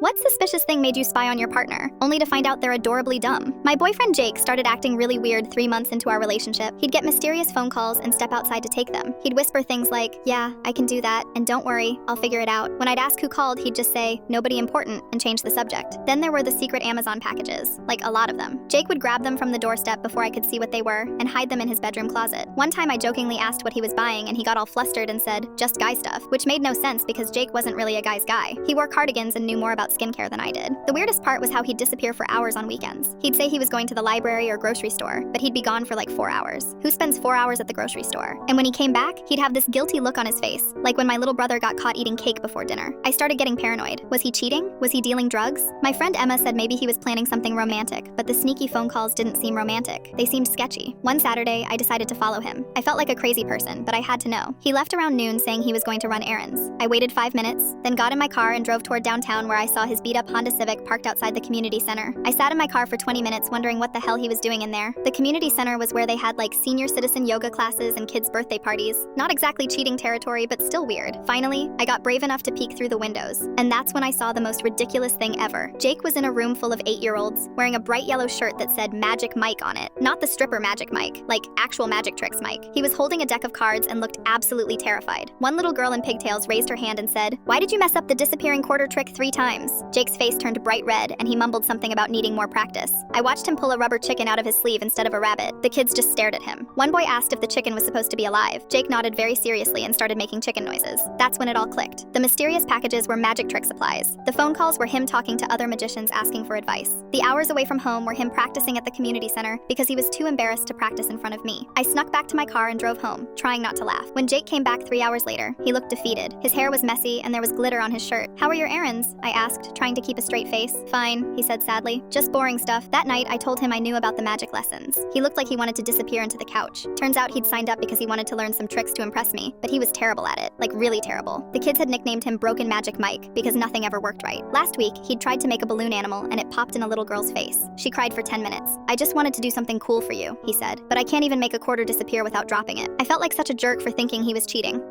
What suspicious thing made you spy on your partner, only to find out they're adorably dumb? My boyfriend Jake started acting really weird 3 months into our relationship. He'd get mysterious phone calls and step outside to take them. He'd whisper things like, "Yeah, I can do that, and don't worry, I'll figure it out." When I'd ask who called, he'd just say, "Nobody important," and change the subject. Then there were the secret Amazon packages, like a lot of them. Jake would grab them from the doorstep before I could see what they were, and hide them in his bedroom closet. One time I jokingly asked what he was buying, and he got all flustered and said, "Just guy stuff," which made no sense because Jake wasn't really a guy's guy. He wore cardigans and knew more about skincare than I did. The weirdest part was how he'd disappear for hours on weekends. He'd say he was going to the library or grocery store, but he'd be gone for like 4 hours. Who spends 4 hours at the grocery store? And when he came back, he'd have this guilty look on his face, like when my little brother got caught eating cake before dinner. I started getting paranoid. Was he cheating? Was he dealing drugs? My friend Emma said maybe he was planning something romantic, but the sneaky phone calls didn't seem romantic. They seemed sketchy. One Saturday, I decided to follow him. I felt like a crazy person, but I had to know. He left around noon saying he was going to run errands. I waited 5 minutes, then got in my car and drove toward downtown where I saw his beat-up Honda Civic parked outside the community center. I sat in my car for 20 minutes wondering what the hell he was doing in there. The community center was where they had like senior citizen yoga classes and kids' birthday parties. Not exactly cheating territory, but still weird. Finally, I got brave enough to peek through the windows, and that's when I saw the most ridiculous thing ever. Jake was in a room full of 8-year-olds, wearing a bright yellow shirt that said Magic Mike on it. Not the stripper Magic Mike, like actual magic tricks Mike. He was holding a deck of cards and looked absolutely terrified. One little girl in pigtails raised her hand and said, "Why did you mess up the disappearing quarter trick 3 times?" Jake's face turned bright red, and he mumbled something about needing more practice. I watched him pull a rubber chicken out of his sleeve instead of a rabbit. The kids just stared at him. One boy asked if the chicken was supposed to be alive. Jake nodded very seriously and started making chicken noises. That's when it all clicked. The mysterious packages were magic trick supplies. The phone calls were him talking to other magicians asking for advice. The hours away from home were him practicing at the community center because he was too embarrassed to practice in front of me. I snuck back to my car and drove home, trying not to laugh. When Jake came back 3 hours later, he looked defeated. His hair was messy and there was glitter on his shirt. "How are your errands?" I asked, trying to keep a straight face. "Fine," he said sadly. "Just boring stuff." That night, I told him I knew about the magic lessons. He looked like he wanted to disappear into the couch. Turns out he'd signed up because he wanted to learn some tricks to impress me, but he was terrible at it, like really terrible. The kids had nicknamed him Broken Magic Mike because nothing ever worked right. Last week, he'd tried to make a balloon animal and it popped in a little girl's face. She cried for 10 minutes. "I just wanted to do something cool for you," he said, "but I can't even make a quarter disappear without dropping it." I felt like such a jerk for thinking he was cheating.